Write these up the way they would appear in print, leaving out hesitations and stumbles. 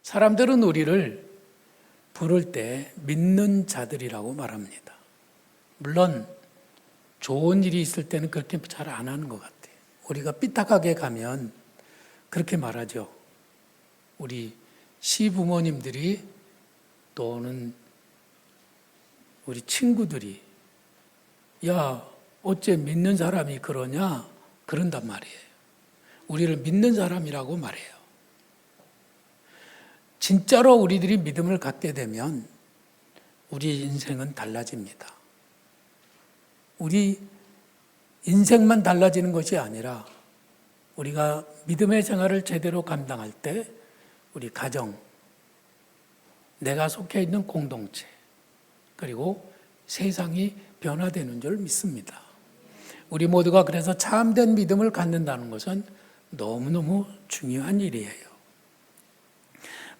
사람들은 우리를 부를 때 믿는 자들이라고 말합니다. 물론 좋은 일이 있을 때는 그렇게 잘 안 하는 것 같아요. 우리가 삐딱하게 가면 그렇게 말하죠. 우리 시부모님들이 또는 우리 친구들이 야, 어째 믿는 사람이 그러냐? 그런단 말이에요. 우리를 믿는 사람이라고 말해요. 진짜로 우리들이 믿음을 갖게 되면 우리 인생은 달라집니다. 우리 인생만 달라지는 것이 아니라 우리가 믿음의 생활을 제대로 감당할 때 우리 가정, 내가 속해 있는 공동체, 그리고 세상이 변화되는 줄 믿습니다. 우리 모두가 그래서 참된 믿음을 갖는다는 것은 너무너무 중요한 일이에요.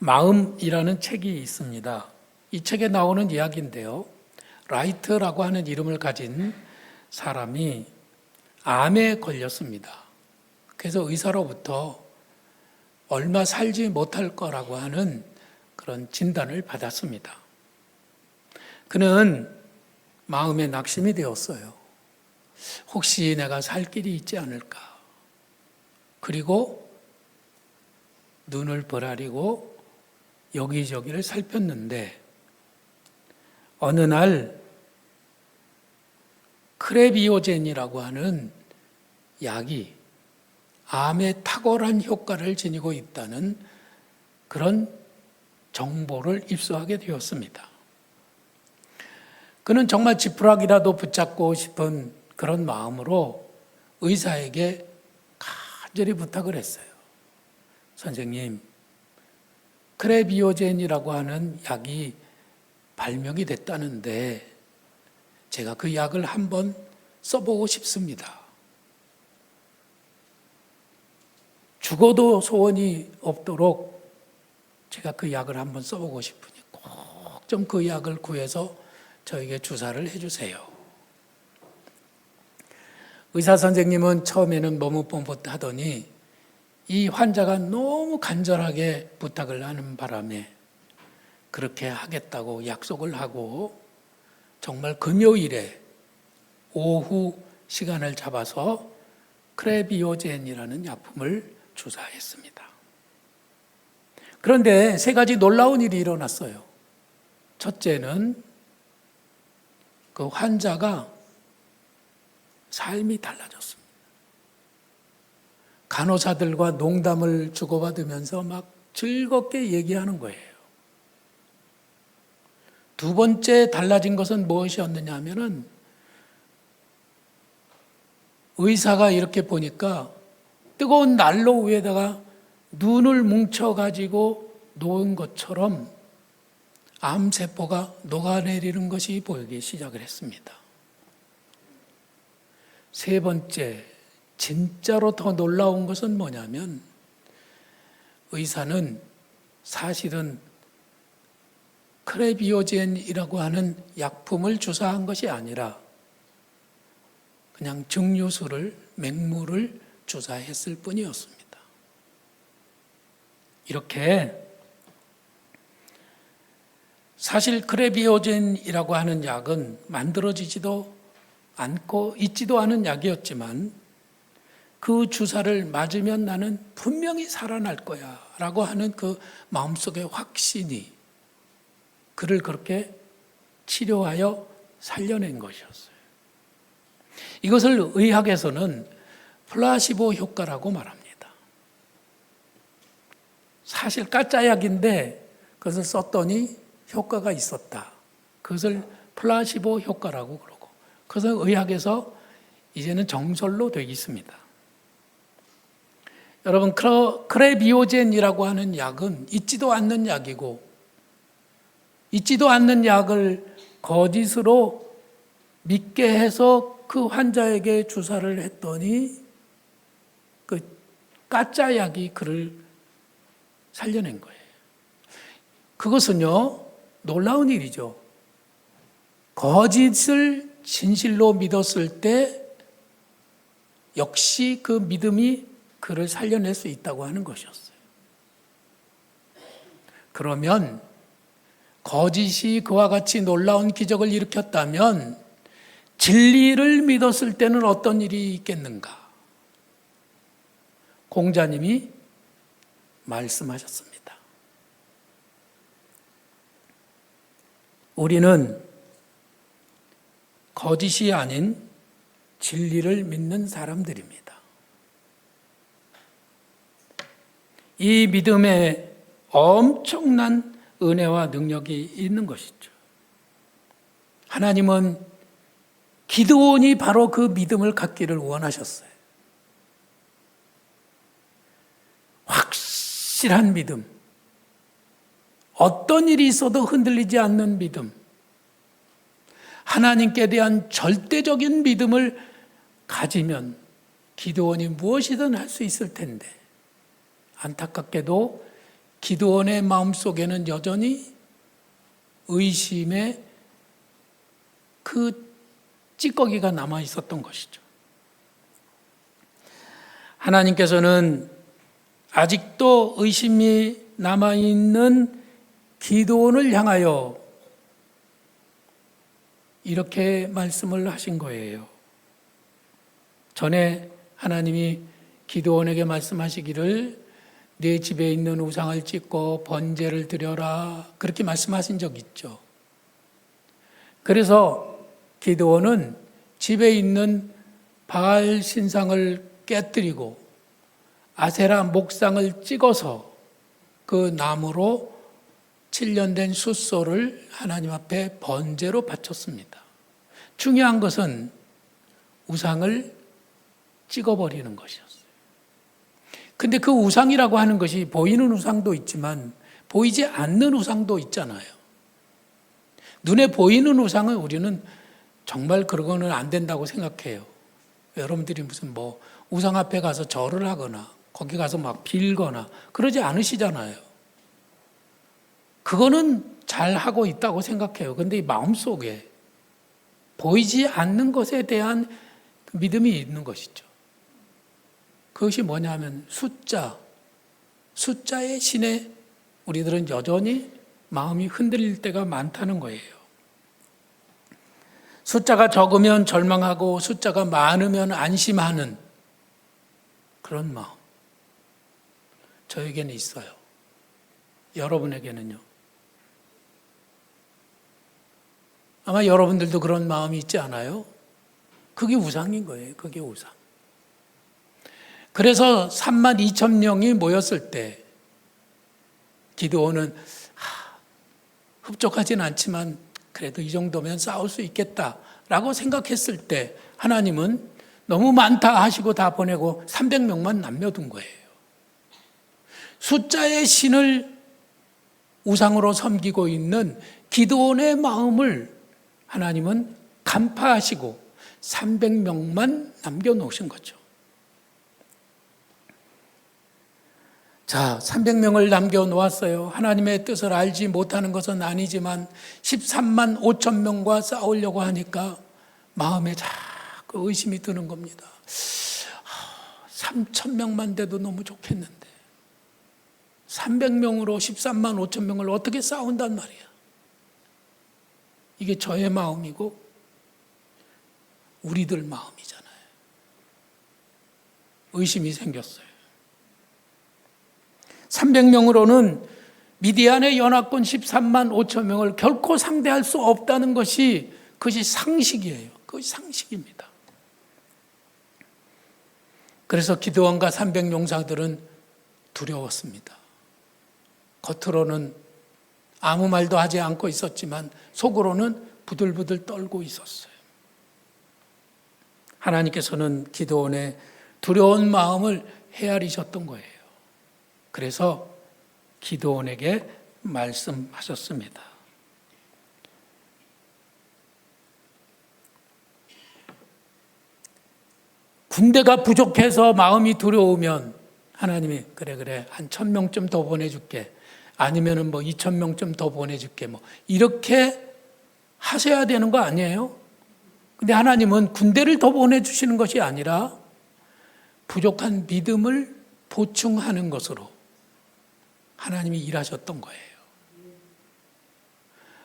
마음이라는 책이 있습니다. 이 책에 나오는 이야기인데요. 라이트라고 하는 이름을 가진 사람이 암에 걸렸습니다. 그래서 의사로부터 얼마 살지 못할 거라고 하는 그런 진단을 받았습니다. 그는 마음에 낙심이 되었어요. 혹시 내가 살 길이 있지 않을까? 그리고 눈을 벌아리고 여기저기를 살폈는데 어느 날 크레비오젠이라고 하는 약이 암에 탁월한 효과를 지니고 있다는 그런 정보를 입수하게 되었습니다. 그는 정말 지푸라기라도 붙잡고 싶은 그런 마음으로 의사에게 간절히 부탁을 했어요. 선생님, 크레비오젠이라고 하는 약이 발명이 됐다는데 제가 그 약을 한번 써보고 싶습니다. 죽어도 소원이 없도록 제가 그 약을 한번 써보고 싶으니 꼭 좀 그 약을 구해서 저에게 주사를 해주세요. 의사 선생님은 처음에는 머뭇머뭇하더니 이 환자가 너무 간절하게 부탁을 하는 바람에 그렇게 하겠다고 약속을 하고 정말 금요일에 오후 시간을 잡아서 크레비오젠이라는 약품을 주사했습니다. 그런데 세 가지 놀라운 일이 일어났어요. 첫째는 그 환자가 삶이 달라졌습니다. 간호사들과 농담을 주고받으면서 막 즐겁게 얘기하는 거예요. 두 번째 달라진 것은 무엇이었느냐 하면은 의사가 이렇게 보니까 뜨거운 난로 위에다가 눈을 뭉쳐가지고 놓은 것처럼 암세포가 녹아내리는 것이 보이기 시작을 했습니다. 세 번째, 진짜로 더 놀라운 것은 뭐냐면 의사는 사실은 크레비오젠이라고 하는 약품을 주사한 것이 아니라 그냥 증류수를, 맹물을 주사했을 뿐이었습니다. 이렇게 사실 크레비오젠이라고 하는 약은 만들어지지도 않고 있지도 않은 약이었지만 그 주사를 맞으면 나는 분명히 살아날 거야 라고 하는 그 마음속의 확신이 그를 그렇게 치료하여 살려낸 것이었어요. 이것을 의학에서는 플라시보 효과라고 말합니다. 사실 가짜 약인데 그것을 썼더니 효과가 있었다. 그것을 플라시보 효과라고 그러고 그것은 의학에서 이제는 정설로 되어 있습니다. 여러분, 크레비오젠이라고 하는 약은 있지도 않는 약이고 있지도 않는 약을 거짓으로 믿게 해서 그 환자에게 주사를 했더니 그 가짜 약이 그를 살려낸 거예요. 그것은요, 놀라운 일이죠. 거짓을 진실로 믿었을 때 역시 그 믿음이 그를 살려낼 수 있다고 하는 것이었어요. 그러면 거짓이 그와 같이 놀라운 기적을 일으켰다면 진리를 믿었을 때는 어떤 일이 있겠는가? 공자님이 말씀하셨습니다. 우리는 거짓이 아닌 진리를 믿는 사람들입니다. 이 믿음에 엄청난 은혜와 능력이 있는 것이죠. 하나님은 기드온이 바로 그 믿음을 갖기를 원하셨어요. 확실한 믿음, 어떤 일이 있어도 흔들리지 않는 믿음, 하나님께 대한 절대적인 믿음을 가지면 기드온이 무엇이든 할 수 있을 텐데, 안타깝게도 기드온의 마음속에는 여전히 의심의 그 찌꺼기가 남아 있었던 것이죠. 하나님께서는 아직도 의심이 남아있는 기드온을 향하여 이렇게 말씀을 하신 거예요. 전에 하나님이 기드온에게 말씀하시기를 네 집에 있는 우상을 찢고 번제를 드려라, 그렇게 말씀하신 적 있죠. 그래서 기드온은 집에 있는 바알 신상을 깨뜨리고 아세라 목상을 찍어서 그 나무로 7년 된 숫소를 하나님 앞에 번제로 바쳤습니다. 중요한 것은 우상을 찍어버리는 것이었어요. 근데 그 우상이라고 하는 것이 보이는 우상도 있지만 보이지 않는 우상도 있잖아요. 눈에 보이는 우상은 우리는 정말 그러고는 안 된다고 생각해요. 여러분들이 무슨 우상 앞에 가서 절을 하거나 거기 가서 막 빌거나 그러지 않으시잖아요. 그거는 잘 하고 있다고 생각해요. 근데 이 마음속에 보이지 않는 것에 대한 믿음이 있는 것이죠. 그것이 뭐냐면 숫자의 신에 우리들은 여전히 마음이 흔들릴 때가 많다는 거예요. 숫자가 적으면 절망하고 숫자가 많으면 안심하는 그런 마음. 저에게는 있어요. 여러분에게는요? 아마 여러분들도 그런 마음이 있지 않아요? 그게 우상인 거예요. 그게 우상. 그래서 32,000명이 모였을 때 기드온은 흡족하진 않지만 그래도 이 정도면 싸울 수 있겠다라고 생각했을 때 하나님은 너무 많다 하시고 다 보내고 300명만 남겨둔 거예요. 숫자의 신을 우상으로 섬기고 있는 기드온의 마음을 하나님은 간파하시고 300명만 남겨놓으신 거죠. 자, 300명을 남겨놓았어요. 하나님의 뜻을 알지 못하는 것은 아니지만 13만 5천 명과 싸우려고 하니까 마음에 자꾸 의심이 드는 겁니다. 3천 명만 돼도 너무 좋겠는데 300명으로 13만 5천 명을 어떻게 싸운단 말이야. 이게 저의 마음이고 우리들 마음이잖아요. 의심이 생겼어요. 300명으로는 미디안의 연합군 13만 5천 명을 결코 상대할 수 없다는 것이 그것이 상식이에요. 그것이 상식입니다. 그래서 기드온과 300용사들은 두려웠습니다. 겉으로는 아무 말도 하지 않고 있었지만 속으로는 부들부들 떨고 있었어요. 하나님께서는 기드온의 두려운 마음을 헤아리셨던 거예요. 그래서 기드온에게 말씀하셨습니다. 군대가 부족해서 마음이 두려우면 하나님이 그래 한 1,000명쯤 더 보내줄게. 아니면은 2,000명쯤 더 보내줄게. 이렇게 하셔야 되는 거 아니에요? 근데 하나님은 군대를 더 보내주시는 것이 아니라 부족한 믿음을 보충하는 것으로 하나님이 일하셨던 거예요.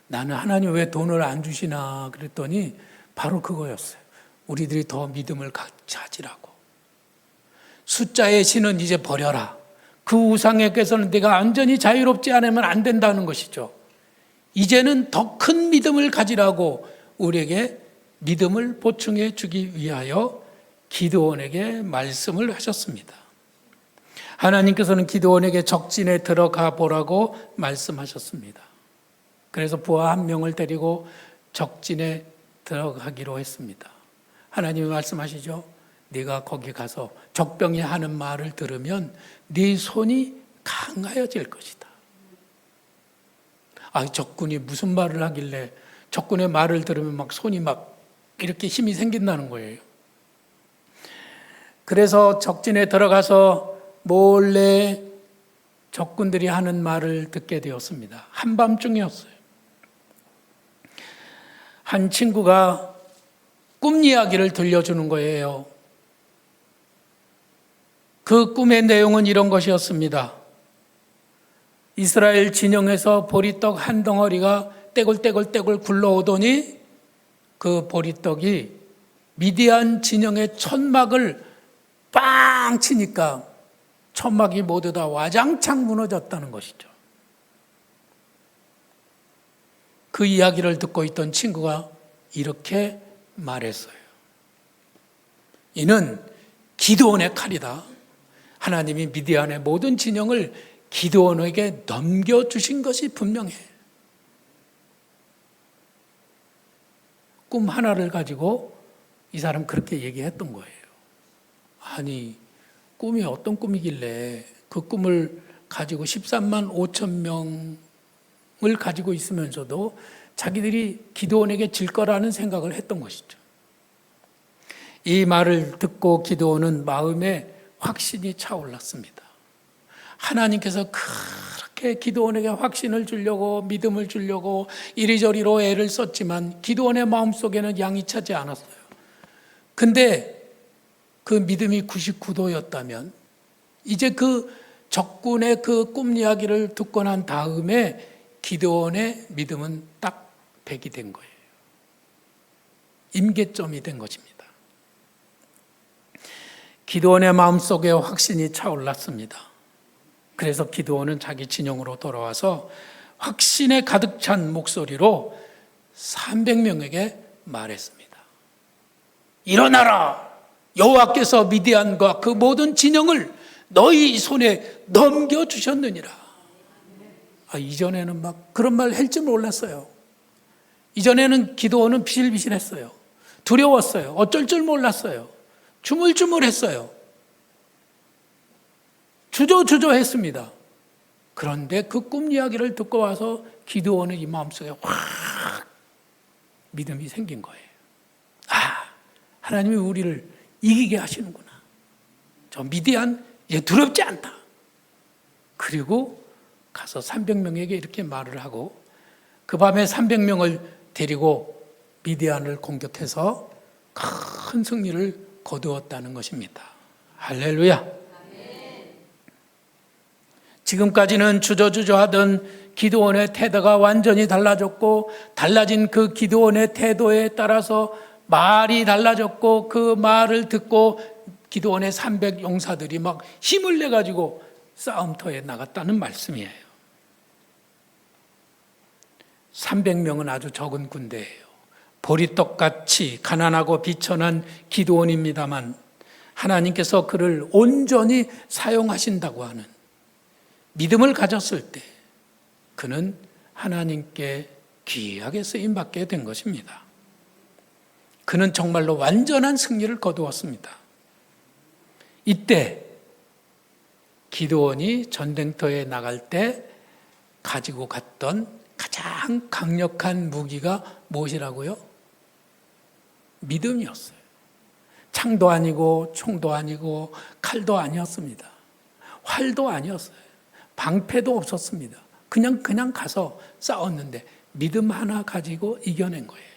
나는 하나님 왜 돈을 안 주시나 그랬더니 바로 그거였어요. 우리들이 더 믿음을 가지라고. 숫자의 신은 이제 버려라. 그 우상에게서는 내가 완전히 자유롭지 않으면 안 된다는 것이죠. 이제는 더 큰 믿음을 가지라고 우리에게 믿음을 보충해 주기 위하여 기드온에게 말씀을 하셨습니다. 하나님께서는 기드온에게 적진에 들어가 보라고 말씀하셨습니다. 그래서 부하 한 명을 데리고 적진에 들어가기로 했습니다. 하나님이 말씀하시죠. 네가 거기 가서 적병이 하는 말을 들으면 네 손이 강하여질 것이다. 적군이 무슨 말을 하길래 적군의 말을 들으면 막 손이 막 이렇게 힘이 생긴다는 거예요. 그래서 적진에 들어가서 몰래 적군들이 하는 말을 듣게 되었습니다. 한밤중이었어요. 한 친구가 꿈 이야기를 들려주는 거예요. 그 꿈의 내용은 이런 것이었습니다. 이스라엘 진영에서 보리떡 한 덩어리가 떼굴떼굴떼굴 굴러오더니 그 보리떡이 미디안 진영의 천막을 빵 치니까 천막이 모두 다 와장창 무너졌다는 것이죠. 그 이야기를 듣고 있던 친구가 이렇게 말했어요. 이는 기드온의 칼이다. 하나님이 미디안의 모든 진영을 기드온에게 넘겨주신 것이 분명해. 꿈 하나를 가지고 이 사람 그렇게 얘기했던 거예요. 아니, 꿈이 어떤 꿈이길래 그 꿈을 가지고 13만 5천 명을 가지고 있으면서도 자기들이 기드온에게 질 거라는 생각을 했던 것이죠. 이 말을 듣고 기드온은 마음에 확신이 차올랐습니다. 하나님께서 그렇게 기드온에게 확신을 주려고 믿음을 주려고 이리저리로 애를 썼지만 기드온의 마음속에는 양이 차지 않았어요. 근데 그 믿음이 99도였다면 이제 그 적군의 그 꿈 이야기를 듣고 난 다음에 기드온의 믿음은 딱 100이 된 거예요. 임계점이 된 것입니다. 기드온의 마음속에 확신이 차올랐습니다. 그래서 기드온은 자기 진영으로 돌아와서 확신에 가득 찬 목소리로 300명에게 말했습니다. 일어나라! 여호와께서 미디안과 그 모든 진영을 너희 손에 넘겨주셨느니라. 이전에는 막 그런 말 할 줄 몰랐어요. 이전에는 기드온은 비실비실했어요. 두려웠어요. 어쩔 줄 몰랐어요. 주물주물했어요. 주저주저했습니다. 그런데 그 꿈 이야기를 듣고 와서 기드온의 이 마음속에 확 믿음이 생긴 거예요. 하나님이 우리를 이기게 하시는구나. 저 미디안 이제 두렵지 않다. 그리고 가서 300명에게 이렇게 말을 하고 그 밤에 300명을 데리고 미디안을 공격해서 큰 승리를 거두었다는 것입니다. 할렐루야. 지금까지는 주저주저하던 기드온의 태도가 완전히 달라졌고 달라진 그 기드온의 태도에 따라서 말이 달라졌고 그 말을 듣고 기드온의 300 용사들이 막 힘을 내가지고 싸움터에 나갔다는 말씀이에요. 300명은 아주 적은 군대예요. 보리떡같이 가난하고 비천한 기드온입니다만 하나님께서 그를 온전히 사용하신다고 하는 믿음을 가졌을 때 그는 하나님께 귀하게 쓰임받게 된 것입니다. 그는 정말로 완전한 승리를 거두었습니다. 이때 기드온이 전쟁터에 나갈 때 가지고 갔던 가장 강력한 무기가 무엇이라고요? 믿음이었어요. 창도 아니고 총도 아니고 칼도 아니었습니다. 활도 아니었어요. 방패도 없었습니다. 그냥 가서 싸웠는데 믿음 하나 가지고 이겨낸 거예요.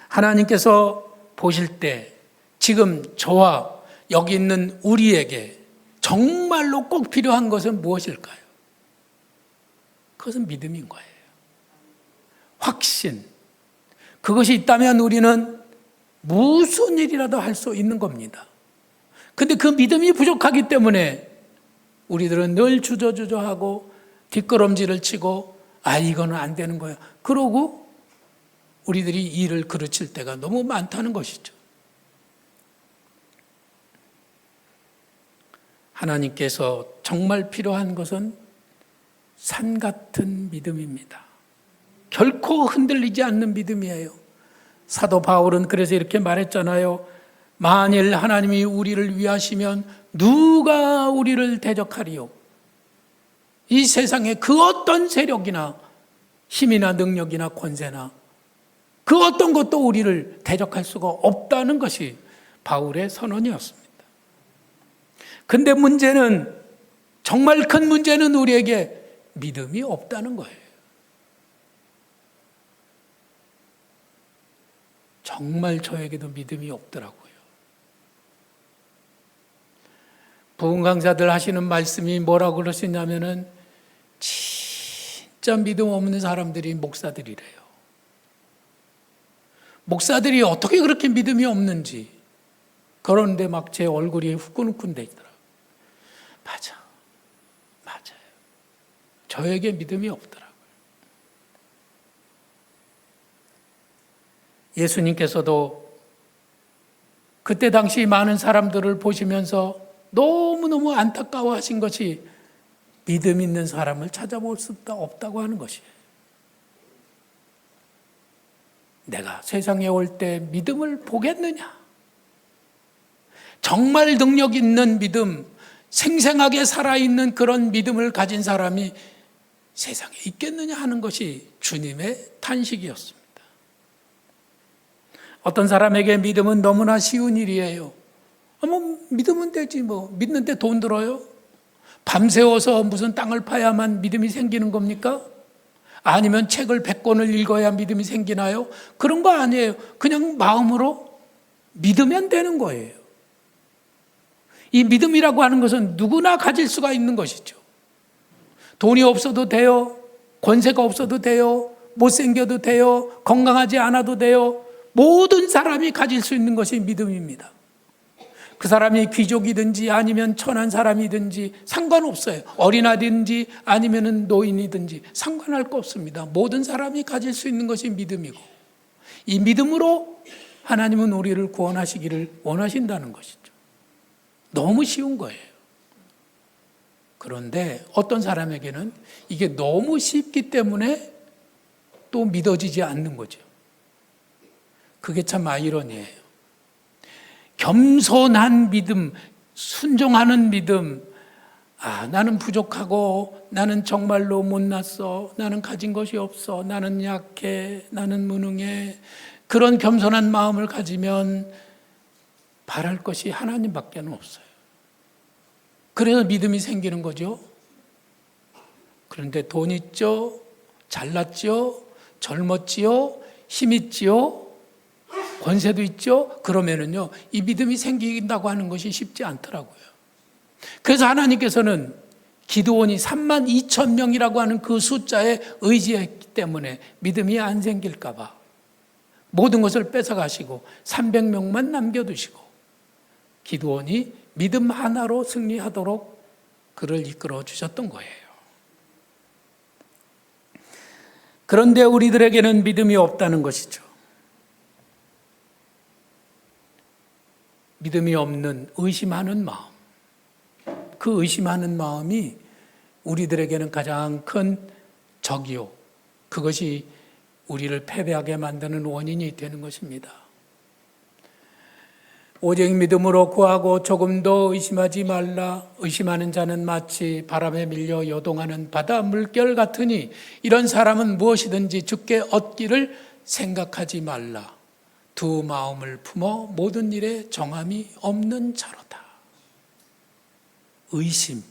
하나님께서 보실 때 지금 저와 여기 있는 우리에게 정말로 꼭 필요한 것은 무엇일까요? 그것은 믿음인 거예요. 확신. 그것이 있다면 우리는 무슨 일이라도 할 수 있는 겁니다. 근데 그 믿음이 부족하기 때문에 우리들은 늘 주저주저하고 뒷걸음질을 치고 이거는 안 되는 거야. 그러고 우리들이 일을 그르칠 때가 너무 많다는 것이죠. 하나님께서 정말 필요한 것은 산 같은 믿음입니다. 결코 흔들리지 않는 믿음이에요. 사도 바울은 그래서 이렇게 말했잖아요. 만일 하나님이 우리를 위하시면 누가 우리를 대적하리요? 이 세상에 그 어떤 세력이나 힘이나 능력이나 권세나 그 어떤 것도 우리를 대적할 수가 없다는 것이 바울의 선언이었습니다. 근데 문제는, 정말 큰 문제는 우리에게 믿음이 없다는 거예요. 정말 저에게도 믿음이 없더라고요. 부흥 강사들 하시는 말씀이 뭐라고 그러시냐면은 진짜 믿음 없는 사람들이 목사들이래요. 목사들이 어떻게 그렇게 믿음이 없는지. 그런데 막 제 얼굴이 후끈후끈 되더라고요. 맞아요. 저에게 믿음이 없더라고요. 예수님께서도 그때 당시 많은 사람들을 보시면서 너무너무 안타까워하신 것이 믿음 있는 사람을 찾아볼 수 없다고 하는 것이에요. 내가 세상에 올 때 믿음을 보겠느냐? 정말 능력 있는 믿음, 생생하게 살아있는 그런 믿음을 가진 사람이 세상에 있겠느냐 하는 것이 주님의 탄식이었습니다. 어떤 사람에게 믿음은 너무나 쉬운 일이에요. 믿으면 되지 믿는데 돈 들어요? 밤새워서 무슨 땅을 파야만 믿음이 생기는 겁니까? 아니면 책을 100권을 읽어야 믿음이 생기나요? 그런 거 아니에요. 그냥 마음으로 믿으면 되는 거예요. 이 믿음이라고 하는 것은 누구나 가질 수가 있는 것이죠. 돈이 없어도 돼요. 권세가 없어도 돼요. 못생겨도 돼요. 건강하지 않아도 돼요. 모든 사람이 가질 수 있는 것이 믿음입니다. 그 사람이 귀족이든지 아니면 천한 사람이든지 상관없어요. 어린아이든지 아니면 노인이든지 상관할 거 없습니다. 모든 사람이 가질 수 있는 것이 믿음이고, 이 믿음으로 하나님은 우리를 구원하시기를 원하신다는 것이죠. 너무 쉬운 거예요. 그런데 어떤 사람에게는 이게 너무 쉽기 때문에 또 믿어지지 않는 거죠. 그게 참 아이러니예요. 겸손한 믿음, 순종하는 믿음. 나는 부족하고 나는 정말로 못났어. 나는 가진 것이 없어. 나는 약해. 나는 무능해. 그런 겸손한 마음을 가지면 바랄 것이 하나님밖에 없어요. 그래서 믿음이 생기는 거죠. 그런데 돈 있죠? 잘났죠? 젊었지요? 힘 있지요? 권세도 있죠? 그러면은요, 이 믿음이 생긴다고 하는 것이 쉽지 않더라고요. 그래서 하나님께서는 기드온이 32,000명이라고 하는 그 숫자에 의지했기 때문에 믿음이 안 생길까 봐 모든 것을 뺏어가시고 300명만 남겨두시고 기드온이 믿음 하나로 승리하도록 그를 이끌어 주셨던 거예요. 그런데 우리들에게는 믿음이 없다는 것이죠. 믿음이 없는 의심하는 마음. 그 의심하는 마음이 우리들에게는 가장 큰 적이요. 그것이 우리를 패배하게 만드는 원인이 되는 것입니다. 오직 믿음으로 구하고 조금 더 의심하지 말라. 의심하는 자는 마치 바람에 밀려 요동하는 바다 물결 같으니 이런 사람은 무엇이든지 주께 얻기를 생각하지 말라. 두 마음을 품어 모든 일에 정함이 없는 자로다. 의심,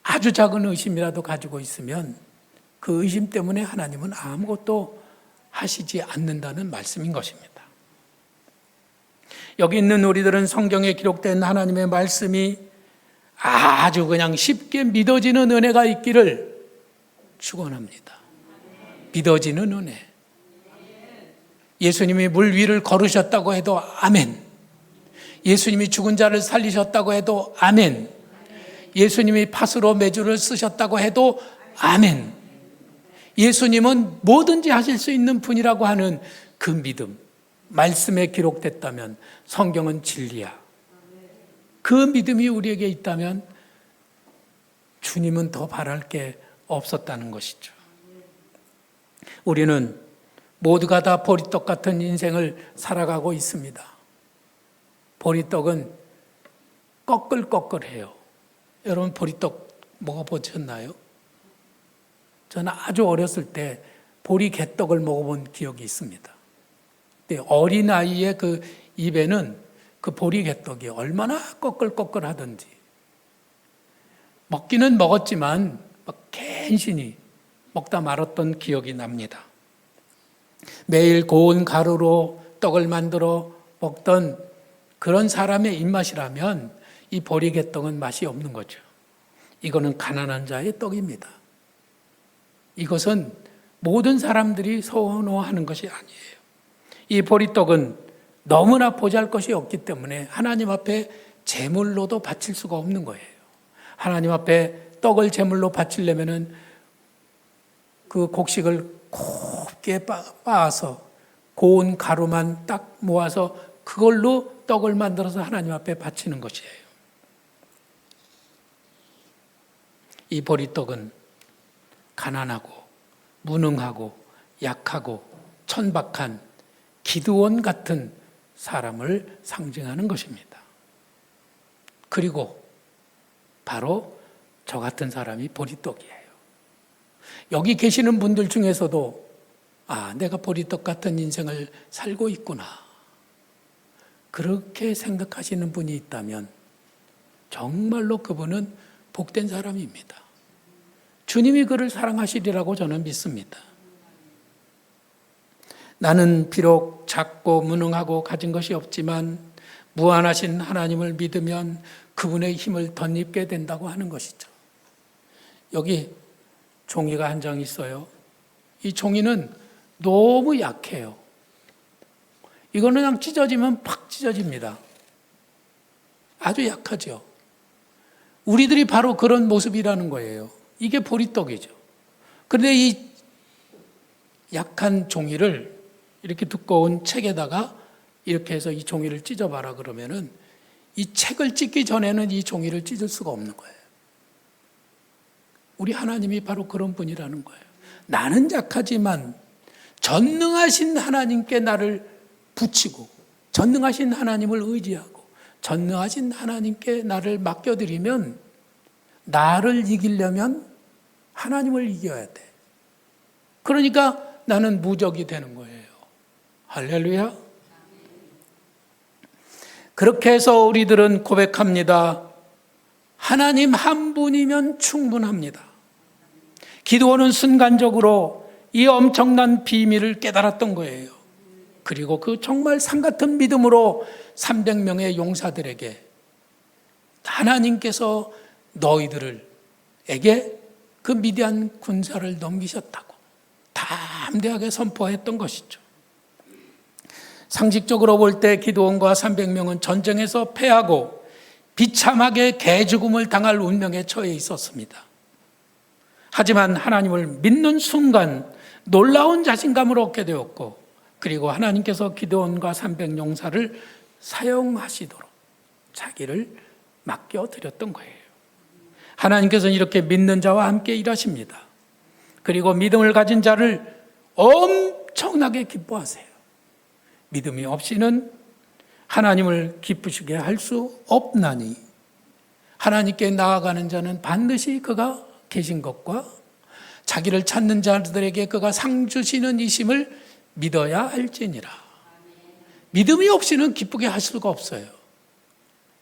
아주 작은 의심이라도 가지고 있으면 그 의심 때문에 하나님은 아무것도 하시지 않는다는 말씀인 것입니다. 여기 있는 우리들은 성경에 기록된 하나님의 말씀이 아주 그냥 쉽게 믿어지는 은혜가 있기를 축원합니다. 믿어지는 은혜. 예수님이 물 위를 걸으셨다고 해도 아멘. 예수님이 죽은 자를 살리셨다고 해도 아멘. 예수님이 팥으로 메주를 쓰셨다고 해도 아멘. 예수님은 뭐든지 하실 수 있는 분이라고 하는 그 믿음, 말씀에 기록됐다면 성경은 진리야. 그 믿음이 우리에게 있다면 주님은 더 바랄 게 없었다는 것이죠. 우리는 모두가 다 보리떡 같은 인생을 살아가고 있습니다. 보리떡은 꺼끌꺼끌해요. 여러분 보리떡 먹어보셨나요? 저는 아주 어렸을 때 보리개떡을 먹어본 기억이 있습니다. 어린아이의 그 입에는 그 보리개떡이 얼마나 꺼끌꺼끌하던지 먹기는 먹었지만 갠신히 먹다 말았던 기억이 납니다. 매일 고운 가루로 떡을 만들어 먹던 그런 사람의 입맛이라면 이 보리개떡은 맛이 없는 거죠. 이거는 가난한 자의 떡입니다. 이것은 모든 사람들이 선호하는 것이 아니에요. 이 보리떡은 너무나 보잘것이 없기 때문에 하나님 앞에 제물로도 바칠 수가 없는 거예요. 하나님 앞에 떡을 제물로 바치려면은 그 곡식을 곱게 빻아서 고운 가루만 딱 모아서 그걸로 떡을 만들어서 하나님 앞에 바치는 것이에요. 이 보리떡은 가난하고 무능하고 약하고 천박한 기드온 같은 사람을 상징하는 것입니다. 그리고 바로 저 같은 사람이 보리떡이에요. 여기 계시는 분들 중에서도 내가 보리떡 같은 인생을 살고 있구나. 그렇게 생각하시는 분이 있다면 정말로 그분은 복된 사람입니다. 주님이 그를 사랑하시리라고 저는 믿습니다. 나는 비록 작고 무능하고 가진 것이 없지만 무한하신 하나님을 믿으면 그분의 힘을 덧입게 된다고 하는 것이죠. 여기 종이가 한 장 있어요. 이 종이는 너무 약해요. 이거는 그냥 찢어지면 팍 찢어집니다. 아주 약하죠. 우리들이 바로 그런 모습이라는 거예요. 이게 보리떡이죠. 그런데 이 약한 종이를 이렇게 두꺼운 책에다가 이렇게 해서 이 종이를 찢어봐라 그러면은 이 책을 찢기 전에는 이 종이를 찢을 수가 없는 거예요. 우리 하나님이 바로 그런 분이라는 거예요. 나는 약하지만 전능하신 하나님께 나를 붙이고 전능하신 하나님을 의지하고 전능하신 하나님께 나를 맡겨드리면 나를 이기려면 하나님을 이겨야 돼. 그러니까 나는 무적이 되는 거예요. 할렐루야. 그렇게 해서 우리들은 고백합니다. 하나님 한 분이면 충분합니다. 기드온은 순간적으로 이 엄청난 비밀을 깨달았던 거예요. 그리고 그 정말 산같은 믿음으로 300명의 용사들에게 하나님께서 너희들에게 그 미디안 군사를 넘기셨다고 담대하게 선포했던 것이죠. 상식적으로 볼 때 기드온과 300명은 전쟁에서 패하고 비참하게 개죽음을 당할 운명에 처해 있었습니다. 하지만 하나님을 믿는 순간 놀라운 자신감을 얻게 되었고 그리고 하나님께서 기드온과 300용사를 사용하시도록 자기를 맡겨드렸던 거예요. 하나님께서는 이렇게 믿는 자와 함께 일하십니다. 그리고 믿음을 가진 자를 엄청나게 기뻐하세요. 믿음이 없이는 하나님을 기쁘시게 할 수 없나니 하나님께 나아가는 자는 반드시 그가 계신 것과 자기를 찾는 자들에게 그가 상 주시는 이심을 믿어야 할지니라. 믿음이 없이는 기쁘게 할 수가 없어요.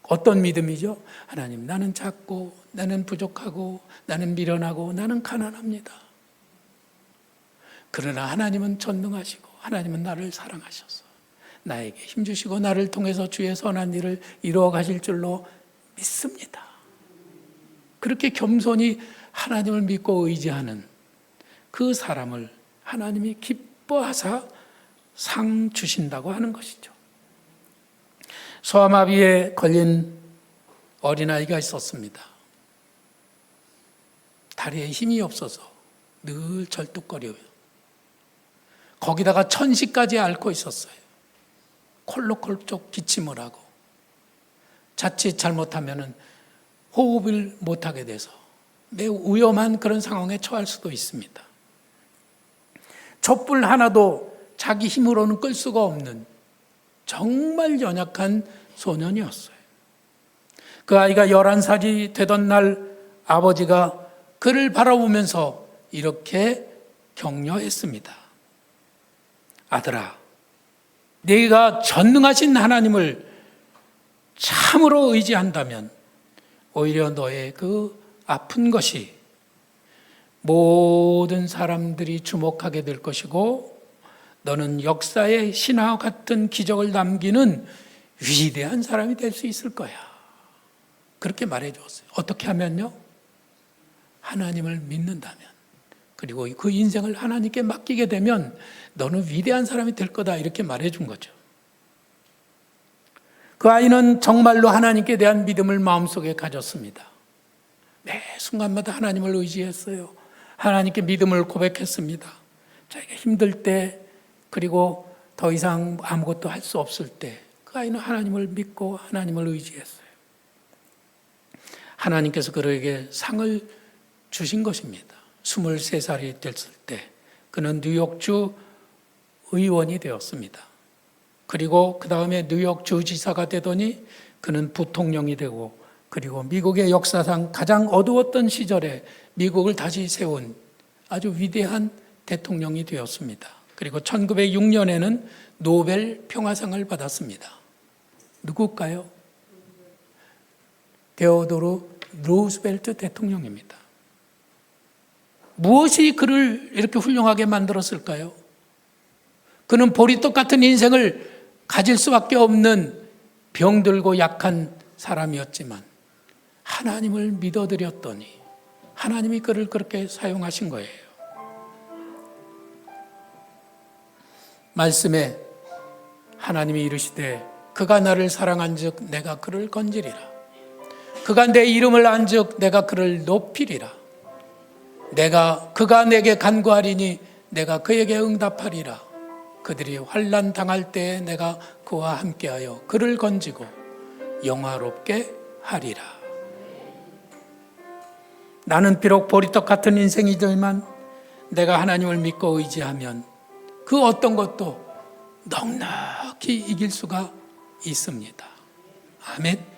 어떤 믿음이죠? 하나님, 나는 작고 나는 부족하고 나는 미련하고 나는 가난합니다. 그러나 하나님은 전능하시고 하나님은 나를 사랑하셔서 나에게 힘주시고 나를 통해서 주의 선한 일을 이루어 가실 줄로 믿습니다. 그렇게 겸손히 하나님을 믿고 의지하는 그 사람을 하나님이 기뻐하사 상 주신다고 하는 것이죠. 소아마비에 걸린 어린아이가 있었습니다. 다리에 힘이 없어서 늘 절뚝거려요. 거기다가 천식까지 앓고 있었어요. 콜록콜록 기침을 하고 자칫 잘못하면 호흡을 못하게 돼서 매우 위험한 그런 상황에 처할 수도 있습니다. 촛불 하나도 자기 힘으로는 끌 수가 없는 정말 연약한 소년이었어요. 그 아이가 11살이 되던 날 아버지가 그를 바라보면서 이렇게 격려했습니다. 아들아, 네가 전능하신 하나님을 참으로 의지한다면 오히려 너의 그 아픈 것이 모든 사람들이 주목하게 될 것이고 너는 역사의 신화와 같은 기적을 남기는 위대한 사람이 될 수 있을 거야. 그렇게 말해 주었어요. 어떻게 하면요? 하나님을 믿는다면, 그리고 그 인생을 하나님께 맡기게 되면 너는 위대한 사람이 될 거다, 이렇게 말해 준 거죠. 그 아이는 정말로 하나님께 대한 믿음을 마음속에 가졌습니다. 매 순간마다 하나님을 의지했어요. 하나님께 믿음을 고백했습니다. 자기가 힘들 때, 그리고 더 이상 아무것도 할 수 없을 때 그 아이는 하나님을 믿고 하나님을 의지했어요. 하나님께서 그에게 상을 주신 것입니다. 23살이 됐을 때 그는 뉴욕주 의원이 되었습니다. 그리고 그 다음에 뉴욕 주지사가 되더니 그는 부통령이 되고, 그리고 미국의 역사상 가장 어두웠던 시절에 미국을 다시 세운 아주 위대한 대통령이 되었습니다. 그리고 1906년에는 노벨 평화상을 받았습니다. 누굴까요? 데오도르 루스벨트 대통령입니다. 무엇이 그를 이렇게 훌륭하게 만들었을까요? 그는 보리떡 같은 인생을 가질 수밖에 없는 병들고 약한 사람이었지만 하나님을 믿어드렸더니 하나님이 그를 그렇게 사용하신 거예요. 말씀에 하나님이 이르시되 그가 나를 사랑한즉 내가 그를 건지리라. 그가 내 이름을 안즉 내가 그를 높이리라. 그가 내게 간구하리니 내가 그에게 응답하리라. 그들이 환난 당할 때에 내가 그와 함께하여 그를 건지고 영화롭게 하리라. 나는 비록 보리떡 같은 인생이지만 내가 하나님을 믿고 의지하면 그 어떤 것도 넉넉히 이길 수가 있습니다. 아멘.